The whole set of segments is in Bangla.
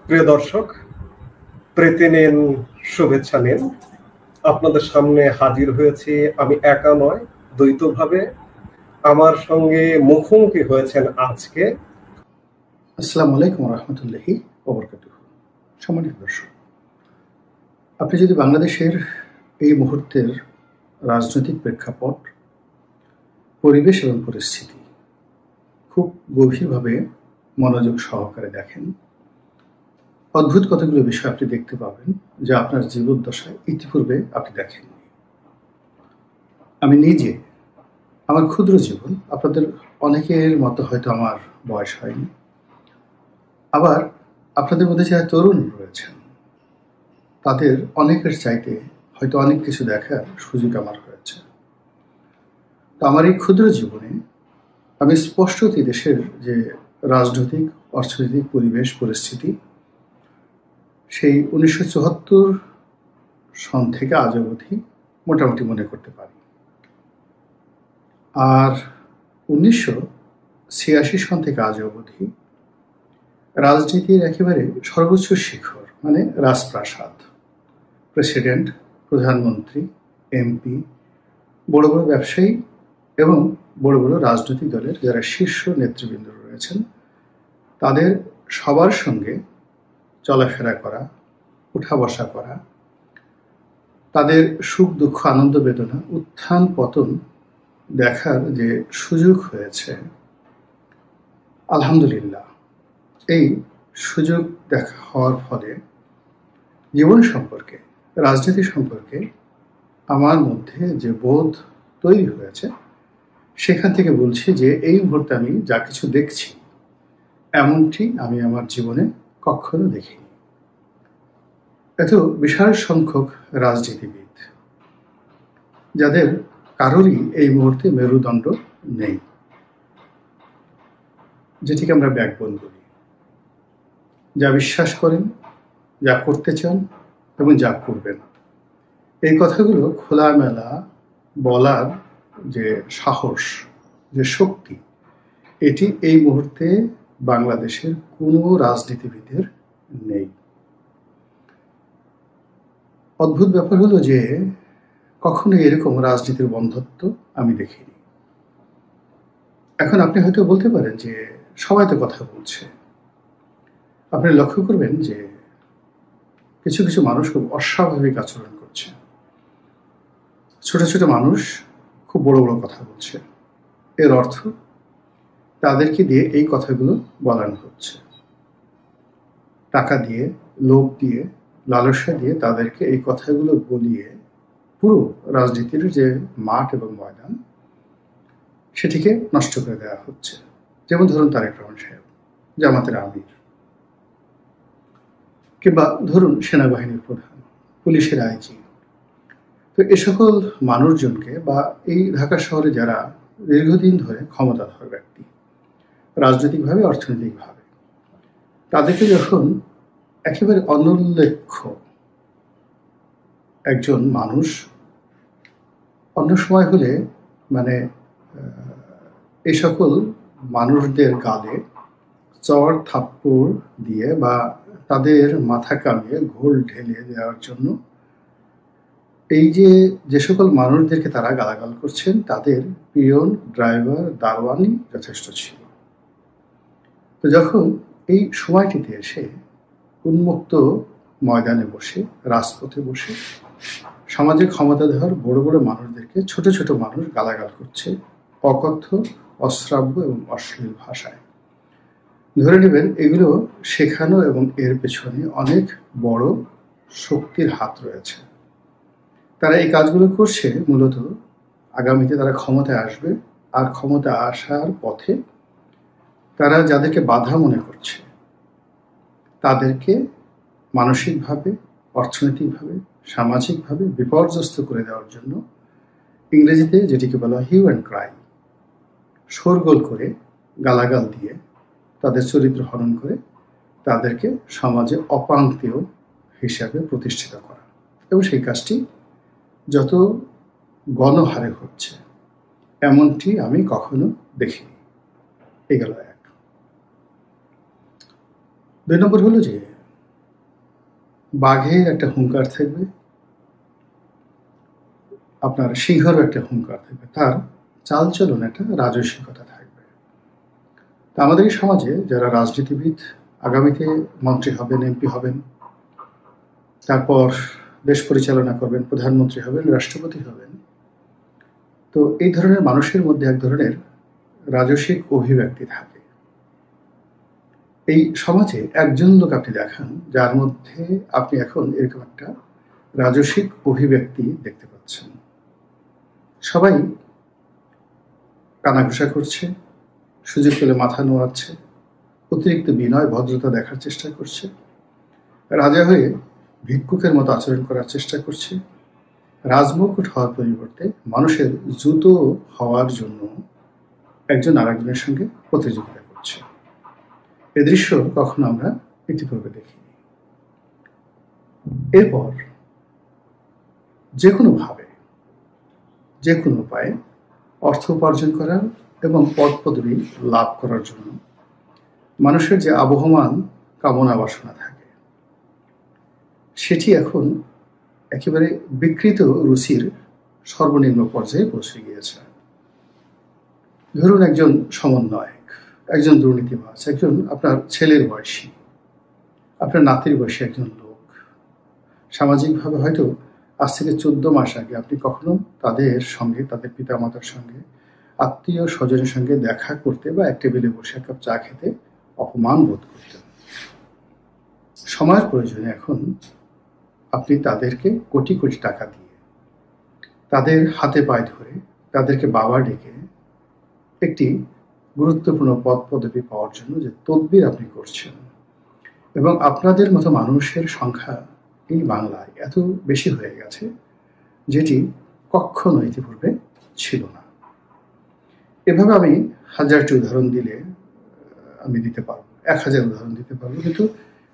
প্রিয় দর্শক, প্রীতি নিন, শুভেচ্ছা নিন। আপনাদের সামনে হাজির হয়েছি আমি একা নয়, দ্বৈতভাবে। আমার সঙ্গে মুখোমুখি হয়েছেন আজকে। আসসালামু আলাইকুম রহমতুল্লাহি ওবরকাতুহু। সম্মানিত দর্শক, আপনি যদি বাংলাদেশের এই মুহূর্তের রাজনৈতিক প্রেক্ষাপট, পরিবেশ এবং পরিস্থিতি খুব গভীরভাবে মনোযোগ সহকারে দেখেন, অদ্ভুত কতগুলো বিষয় আপনি দেখতে পাবেন যা আপনার জীবদ্দশায় ইতিপূর্বে আপনি দেখেননি। আমি নিজে আমার ক্ষুদ্র জীবন, আপনাদের অনেকের মতো হয়তো আমার বয়স হয়নি, আবার আপনাদের মধ্যে যারা তরুণ রয়েছেন তাদের অনেকের চাইতে হয়তো অনেক কিছু দেখার সুযোগ আমার হয়েছে। তো আমার এই ক্ষুদ্র জীবনে আমি স্পষ্টতই দেশের যে রাজনৈতিক অর্থনৈতিক পরিবেশ পরিস্থিতি সেই 1974 সন থেকে আজ অবধি মোটামুটি মনে করতে পারি। আর 1986 সন থেকে আজ অবধি রাজনীতির একেবারে সর্বোচ্চ শিখর মানে রাজপ্রাসাদ, প্রেসিডেন্ট, প্রধানমন্ত্রী, এমপি, বড় বড় ব্যবসায়ী এবং বড় বড় রাজনৈতিক দলের যারা শীর্ষ নেতৃবৃন্দ রয়েছেন তাদের সবার সঙ্গে চলাফেরা করা, উঠা বসা করা, তাদের সুখ দুঃখ আনন্দ বেদনা উত্থান পতন দেখার যে সুযোগ হয়েছে, আলহামদুলিল্লাহ এই সুযোগ দেখা হওয়ার ফলে জীবন সম্পর্কে, রাজনীতি সম্পর্কে আমার মধ্যে যে বোধ তৈরি হয়েছে সেখান থেকে বলছি যে এই মুহূর্তে আমি যা কিছু দেখছি এমনটি আমি আমার জীবনে কখনো দেখিনি। এত বিশাল সংখ্যক রাজনীতিবিদ যাদের কারোরই এই মুহূর্তে মেরুদণ্ড নেই, যেটিকে আমরা ব্যাকবোন বলি, যা বিশ্বাস করেন, যা করতে চান এবং যা করবেন, এই কথাগুলো খোলামেলা বলার যে সাহস, যে শক্তি, এটি এই মুহূর্তে বাংলাদেশের কোনো রাজনীতিবিদের নেই। অদ্ভুত ব্যাপার হলো যে কখনো এরকম রাজনীতির বন্ধত্ব আমি দেখিনি। এখন আপনি হয়তো বলতে পারেন যে সবাই তো কথা বলছে। আপনি লক্ষ্য করবেন যে কিছু কিছু মানুষ খুব অস্বাভাবিক আচরণ করছে, ছোট ছোট মানুষ খুব বড় বড় কথা বলছে। এর অর্থ তাদেরকে দিয়ে এই কথাগুলো বলানো হচ্ছে, টাকা দিয়ে, লোভ দিয়ে, লালসা দিয়ে তাদেরকে এই কথাগুলো বলিয়ে পুরো রাজনীতির যে মাঠ এবং ময়দান সেটিকে নষ্ট করে দেওয়া হচ্ছে। যেমন ধরুন তারেক রহমান সাহেব, জামাতের আমির, কিংবা ধরুন সেনাবাহিনীর প্রধান, পুলিশের আইজি। তো এ সকল মানুষজনকে বা এই ঢাকা শহরে যারা দীর্ঘদিন ধরে ক্ষমতাধর ব্যক্তি, রাজনৈতিকভাবে অর্থনৈতিকভাবে, তাদেরকে যখন একেবারে অনুল্লেখ্য একজন মানুষ অন্য সময় হলে মানে এই সকল মানুষদের গালে চড় থাপ্পড় দিয়ে বা তাদের মাথা কামিয়ে ঘোল ঢেলে দেওয়ার জন্য এই যে সকল মানুষদেরকে তারা গালাগাল করছেন তাদের পিয়ন, ড্রাইভার, দারোয়ানই যথেষ্ট ছিল। তো যখন এই সময়টিতে এসে উন্মুক্ত ময়দানে বসে, রাজপথে বসে সমাজের ক্ষমতাধর বড় বড় মানুষদেরকে ছোট ছোট মানুষ গালাগাল করছে অকথ্য, অশ্রাব্য এবং অশ্লীল ভাষায়, ধরে নেবেন এগুলো শেখানো এবং এর পেছনে অনেক বড় শক্তির হাত রয়েছে। তারা এই কাজগুলো করছে মূলত আগামীতে তারা ক্ষমতায় আসবে, আর ক্ষমতা আসার পথে তারা যাদেরকে বাধা মনে করছে তাদেরকে মানসিকভাবে, অর্থনৈতিকভাবে, সামাজিকভাবে বিপর্যস্ত করে দেওয়ার জন্য ইংরেজিতে যেটিকে বলা হয় হিউ অ্যান্ড ক্রাই, শোরগোল করে, গালাগাল দিয়ে, তাদের চরিত্র হনন করে তাদেরকে সমাজে অপাঙ্ক্তেয় হিসাবে প্রতিষ্ঠিত করা। এবং সেই কাজটি যত গণহারে হচ্ছে এমনটি আমি কখনো দেখিনি। এই গেল এক। 2 নম্বর হলো যে বাঘের একটা হুঙ্কার থাকবে, আপনার সিংহেরও একটা হুঙ্কার থাকবে, তার চালচলন একটা রাজস্বিকতা থাকবে। তা আমাদের এই সমাজে যারা রাজনীতিবিদ আগামীতে মন্ত্রী হবেন, এমপি হবেন, তারপর দেশ পরিচালনা করবেন, প্রধানমন্ত্রী হবেন, রাষ্ট্রপতি হবেন, তো এই ধরনের মানুষের মধ্যে এক ধরনের রাজসিক অভিব্যক্তি থাকে। এই সমাজে একজন লোক আপনি দেখান যার মধ্যে আপনি এখন এরকম একটা রাজসিক অভিব্যক্তি দেখতে পাচ্ছেন। সবাই কানাঘুষা করছে, সুযোগ পেলে মাথা নোয়াচ্ছে, অতিরিক্ত বিনয় ভদ্রতা দেখার চেষ্টা করছে, রাজা হয়ে ভিক্ষুকের মতো আচরণ করার চেষ্টা করছে, রাজমুকুট হওয়ার পরিবর্তে মানুষের জুতো হওয়ার জন্য একজন আরেকজনের সঙ্গে প্রতিযোগিতা করছে। এ দৃশ্য কখনো আমরা ইতিপূর্বে দেখিনি। এরপর যে কোনোভাবে, যে কোনো উপায়ে অর্থ উপার্জন করার এবং পদ পদবি লাভ করার জন্য মানুষের যে আবহমান কামনা বাসনা থাকে, সেটি এখন একেবারে বিকৃত রুচির সর্বনিম্ন পর্যায়ে পৌঁছে গিয়েছে। ধরুন একজন সমন্বয়ক, একজন দুর্নীতিবাজ, একজন আপনার ছেলের বয়সী, আপনার নাতির বয়সী একজন লোক, সামাজিকভাবে হয়তো আজ থেকে 14 মাস আগে আপনি কখনো তাদের সঙ্গে, তাদের পিতামাতার সঙ্গে, আত্মীয় স্বজনের সঙ্গে দেখা করতে বা এক টেবিলে বসে এক কাপ চা খেতে অপমান বোধ করতেন। সময়ের প্রয়োজনে এখন আপনি তাদেরকে কোটি কোটি টাকা দিয়ে, তাদের হাতে পায়ে ধরে, তাদেরকে বাবা ডেকে একটি গুরুত্বপূর্ণ পদ পদবি পাওয়ার জন্য যে তদবির আপনি করছেন, এবং আপনাদের মতো মানুষের সংখ্যা এই বাংলায় এত বেশি হয়ে গেছে যেটি কখনো ইতিপূর্বে ছিল না। এভাবে আমি 1000টি উদাহরণ দিলে আমি দিতে পারবো, 1000 উদাহরণ দিতে পারবো, কিন্তু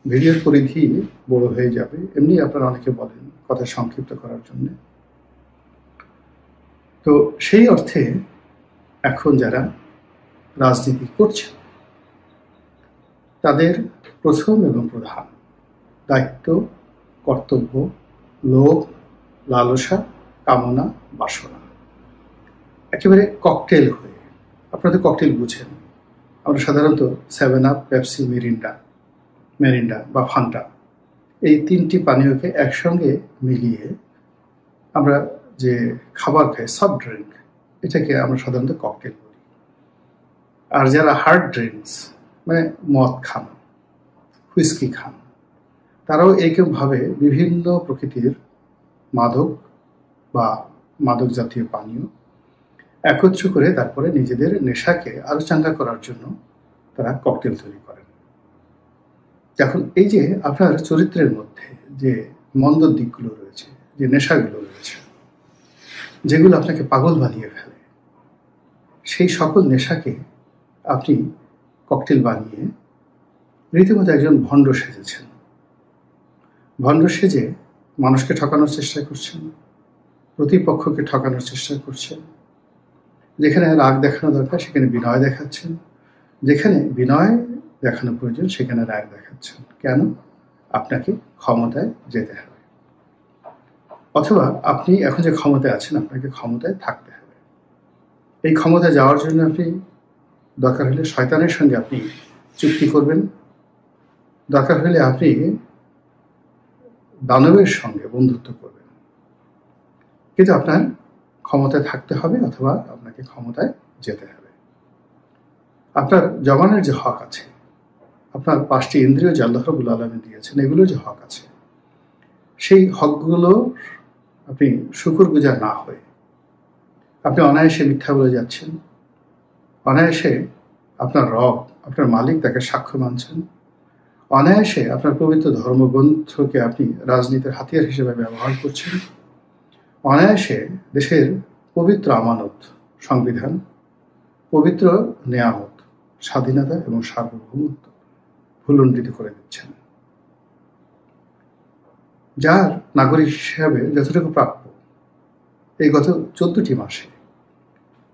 ভিডিওর পরিধি বড় হয়ে যাবে। এমনি আপনারা অনেকে বলেন কথা সংক্ষিপ্ত করার জন্য। তো সেই অর্থে এখন যারা রাজনীতি করছে তাদের প্রথম এবং প্রধান দায়িত্ব, কর্তব্য, লোভ, লালসা, কামনা, বাসনা একেবারে ককটেল হয়ে, আপনাদের ককটেল বুঝেন, আমরা সাধারণত 7 আপ, পেপসি, মেরিন্ডা বা ফান্টা, এই 3টি পানীয়কে একসঙ্গে মিলিয়ে আমরা যে খাবার খাই, সফট ড্রিঙ্ক, এটাকে আমরা সাধারণত ককটেল বলি। আর যারা হার্ড ড্রিঙ্কস মানে মদ খান, হুইস্কি খান, তারাও এইরকমভাবে বিভিন্ন প্রকৃতির মাদক বা মাদক জাতীয় পানীয় একত্র করে তারপরে নিজেদের নেশাকে আরো চাঙ্গা করার জন্য তারা ককটেল তৈরি করেন। এখন এই যে আপনার চরিত্রের মধ্যে যে মন্দ দিকগুলো রয়েছে, যে নেশাগুলো রয়েছে, যেগুলো আপনাকে পাগল বানিয়ে ফেলে, সেই সকল নেশাকে আপনি ককটেল বানিয়ে রীতিমতো একজন ভণ্ড সেজেছেন। ভণ্ড সেজে মানুষকে ঠকানোর চেষ্টা করছেন, প্রতিপক্ষকে ঠকানোর চেষ্টা করছেন। যেখানে রাগ দেখানো দরকার সেখানে বিনয় দেখাচ্ছেন, যেখানে বিনয় দেখানো প্রয়োজন সেখানে রাগ দেখাচ্ছেন। কেন? আপনাকে ক্ষমতায় যেতে হবে, অথবা আপনি এখন যে ক্ষমতায় আছেন আপনাকে ক্ষমতায় থাকতে হবে। এই ক্ষমতায় যাওয়ার জন্য আপনি দরকার হলে শয়তানের সঙ্গে আপনি চুক্তি করবেন, দরকার হলে আপনি দানবের সঙ্গে বন্ধুত্ব করবেন, কিন্তু আপনার ক্ষমতায় থাকতে হবে অথবা আপনাকে ক্ষমতায় যেতে হবে। আপনার জবানের যে হক আছে, আপনার 5টি ইন্দ্রিয় যে আল্লাহ রাব্বুল আলামিন দিয়েছেন, এগুলো যে হক আছে, সেই হকগুলো আপনি শুকরগুজার না হয়ে আপনি অনায়াসে মিথ্যা বলে যাচ্ছেন, অনায়াসে আপনার রব, আপনার মালিক, তাকে সাক্ষ্য মানছেন, অনায়াসে আপনার পবিত্র ধর্মগ্রন্থকে আপনি রাজনীতির হাতিয়ার হিসেবে ব্যবহার করছেন, অনায়াসে দেশের পবিত্র আমানত, সংবিধান, পবিত্র নেয়ামত, স্বাধীনতা এবং সার্বভৌমত্ব ভুলুণ্ঠিত করে দিচ্ছেন। যার নাগরিক হিসাবে যতটুকু প্রাপ্য, এই গত 14টি মাসে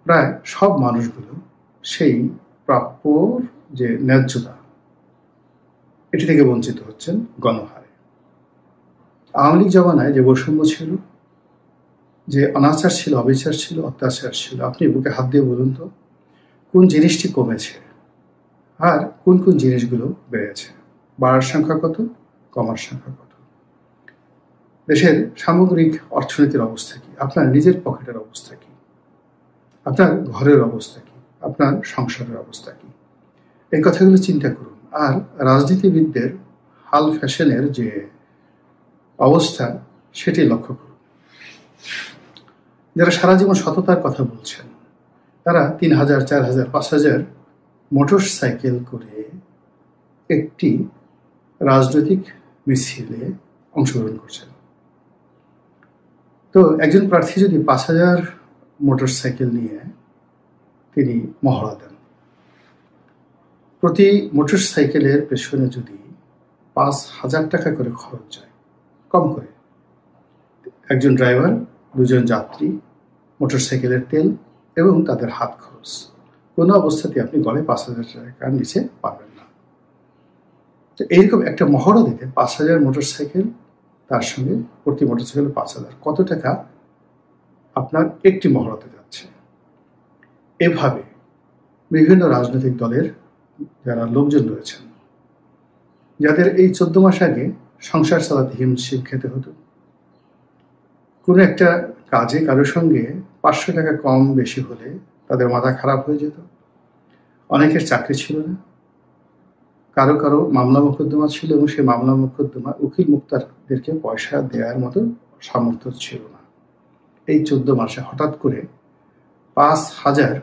প্রায় সব মানুষগুলো সেই প্রাপ্যর যে ন্যায্যতা, এটি থেকে বঞ্চিত হচ্ছেন গণহারে। আওয়ামী লীগ জমানায় যে বৈষম্য ছিল, যে অনাচার ছিল, অবিচার ছিল, অত্যাচার ছিল, আপনি বুকে হাত দিয়ে বলুন তো কোন জিনিসটি কমেছে আর কোন কোন জিনিসগুলো বেড়েছে? বাড়ার সংখ্যা কত, কমার সংখ্যা কত? দেশের সামগ্রিক অর্থনীতির অবস্থা কি? আপনার নিজের পকেটের অবস্থা কি? আপনার ঘরের অবস্থা কি? আপনার সংসারের অবস্থা কি? এই কথাগুলো চিন্তা করুন। আর রাজনীতিবিদদের হাল ফ্যাশনের যে অবস্থা সেটি লক্ষ্য করুন। যারা সারা জীবন সততার কথা বলছেন, তারা ৩,০০০, ৪,০০০, ৫,০০০ মোটর সাইকেল করে একটি রাজনৈতিক মিছিলে অংশগ্রহণ করছেন। তো একজন প্রার্থী যদি ৫,০০০ মোটর সাইকেল নিয়ে তিনি মহড়া দেন, প্রতি মোটর সাইকেলের পেছনে যদি ৫,০০০ টাকা করে খরচ যায়, কম করে, একজন ড্রাইভার, দুজন যাত্রী, মোটর সাইকেলের তেল এবং তাদের হাত খরচ, কোনো অবস্থাতে আপনি গড়ে ৫,০০০ টাকার নিচে পাবেন না। তো এইরকম একটা মহড়া দিতে ৫,০০০ মোটর সাইকেল, তার সঙ্গে প্রতি মোটর সাইকেল ৫,০০০, কত টাকা আপনার একটি মহড়াতে যাচ্ছে? এভাবে বিভিন্ন রাজনৈতিক দলের যারা লোকজন রয়েছেন, যাদের এই ১৪ মাস আগে সংসার চালাতে হিমশিম খেতে হতো, কোনো একটা কাজে কারোর সঙ্গে ৫০০ টাকা কম বেশি হলে তাদের মাথা খারাপ হয়ে যেত। অনেকের চাকরি ছিল না, কারো কারো মামলা মোকদ্দমা ছিল এবং সেই মামলা মোকদ্দমা উকিল মুক্তারদেরকে পয়সা দেওয়ার মতো সামর্থ্য ছিল না। এই ১৪ মাসে হঠাৎ করে ৫,০০০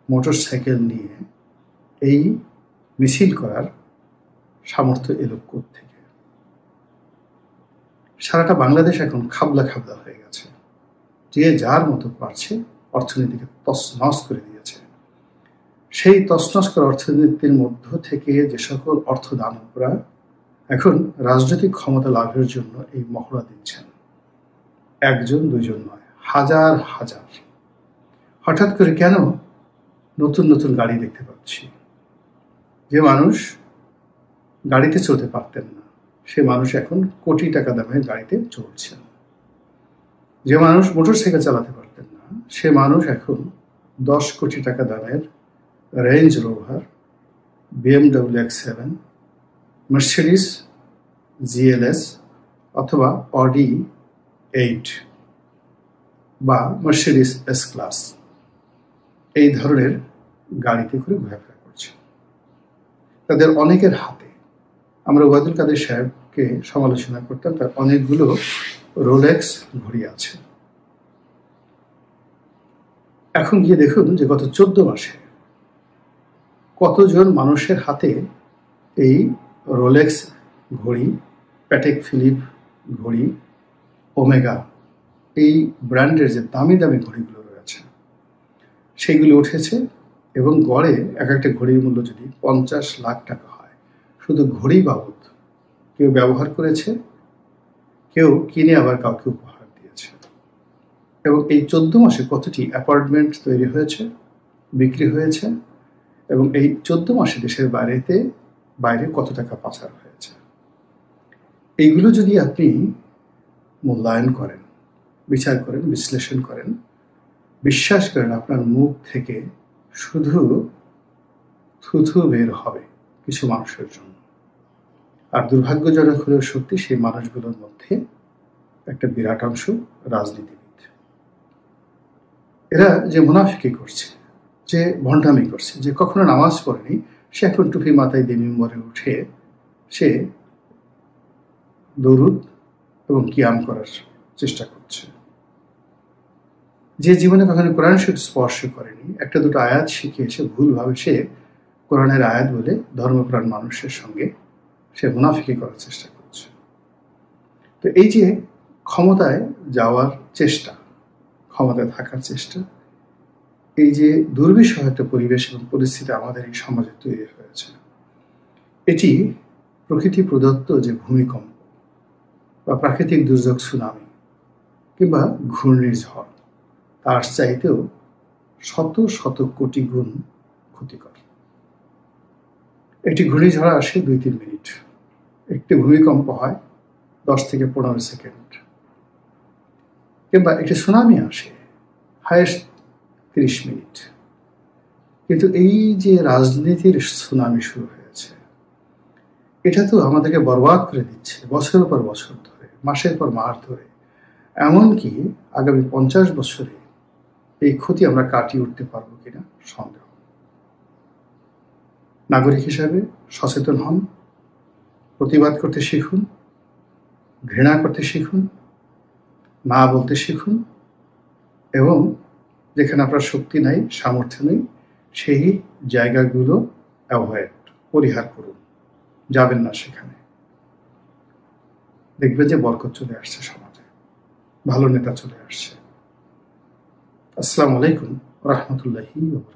মোটর সাইকেল নিয়ে এই মিছিল করার সামর্থ্য এলো থেকে? সারাটা বাংলাদেশ এখন খাবলা খাবলা হয়ে গেছে। যে যার মতো পারছে অর্থনীতিকে তছনছ করে দিয়েছে। সেই তছনছ করা অর্থনীতির মধ্য থেকে যে সকল অর্থ দানবরা এখন রাজনৈতিক ক্ষমতা লাভের জন্য এই মহড়া দিচ্ছেন, একজন দুজন নয়, হাজার হাজার। হঠাৎ করে কেন নতুন নতুন গাড়ি দেখতে পাচ্ছি? যে মানুষ গাড়িতে চলতে পারতেন না, সে মানুষ এখন কোটি টাকা দামের গাড়িতে চলছেন। যে মানুষ মোটর সাইকেল চালাতে পারতেন না, সে মানুষ এখন ১০ কোটি টাকা দামের range rover, BMW X7, Mercedes GLS অথবা অডি 8 বা মার্সিডিস S ক্লাস এই ধরনের গাড়িতে করে ঘোরাফেরা করছে। তাদের অনেকের হাতে, আমরা ওবায়দুল কাদের সাহেবকে সমালোচনা করতাম, তার অনেকগুলো রোলেক্স ঘড়ি আছে। এখন গিয়ে দেখুন যে গত ১৪ মাসে কতজন মানুষের হাতে এই রোলেক্স ঘড়ি, প্যাটেক ফিলিপ ঘড়ি, ওমেগা, এই ব্র্যান্ডের যে দামি দামি ঘড়িগুলো রয়েছে সেইগুলো উঠেছে। এবং গড়ে এক একটা ঘড়ির মূল্য যদি ৫০ লাখ টাকা হয়, শুধু ঘড়ি বাবদ কেউ ব্যবহার করেছে, কেউ কিনে আবার কাউকে উপহার দিয়েছে। এবং এই ১৪ মাসে কতটি অ্যাপার্টমেন্ট তৈরি হয়েছে, বিক্রি হয়েছে, এবং এই ১৪ মাসে দেশের বাইরে কত টাকা পাচার হয়েছে, এইগুলো যদি আপনি মূল্যায়ন করেন, বিচার করেন, বিশ্লেষণ করেন, বিশ্বাস করেন আপনার মুখ থেকে শুধু থুথু বের হবে কিছু মানুষের জন্য। আর দুর্ভাগ্যজনক হলেও সত্যি, সেই মানুষগুলোর মধ্যে একটা বিরাট অংশ রাজনীতিবিদ। এরা যে মুনাফিকি করছে, যে ভণ্ডামি করছে, যে কখনো নামাজ পড়েনি, সে এখন টুপি মাথায় দিয়ে মিম্বরে উঠে সে দরুদ এবং কিয়াম করার চেষ্টা করছে। যে জীবনে কখনো কোরআন শরীফ স্পর্শ করেনি, একটা দুটো আয়াত শিখে এসে ভুলভাবে সে কোরআনের আয়াত বলে ধর্মপ্রাণ মানুষের সঙ্গে সে মুনাফিকি করার চেষ্টা করছে। তো এই যে ক্ষমতায় যাওয়ার চেষ্টা, ক্ষমতায় থাকার চেষ্টা, এই যে দুর্বিষহ একটা পরিবেশ এবং পরিস্থিতি আমাদের এই সমাজে তৈরি হয়েছে, এটি প্রকৃতি প্রদত্ত যে ভূমিকম্প বা প্রাকৃতিক দুর্যোগ, সুনামি কিংবা ঘূর্ণিঝড়, তার চাইতেও শত শত কোটি গুণ ক্ষতিকর। একটি ঘূর্ণিঝড় আসে ২-৩ মিনিট, একটি ভূমিকম্প হয় 10 থেকে 15 সেকেন্ড, কিংবা একটি সুনামি আসে হায়েস্ট 30 মিনিট। কিন্তু এই যে রাজনীতির সুনামি শুরু হয়েছে, এটা তো আমাদেরকে বরবাদ করে দিচ্ছে বছরের পর বছর ধরে, মাসের পর মাস ধরে। এমনকি আগামী 50 বছরে এই ক্ষতি আমরা কাটিয়ে উঠতে পারবো কিনা সন্দেহ। নাগরিক হিসাবে সচেতন হন, প্রতিবাদ করতে শিখুন, ঘৃণা করতে শিখুন, না বলতে শিখুন, এবং যেখানে আপনার শক্তি নাই, সামর্থ্য নেই, সেই জায়গাগুলো পরিহার করুন, যাবেন না সেখানে। দেখবেন যে বরকত চলে আসছে সমাজে, ভালো নেতা চলে আসছে। আসসালামু আলাইকুম ওয়া রাহমাতুল্লাহি ওয়া বারাকাতুহু।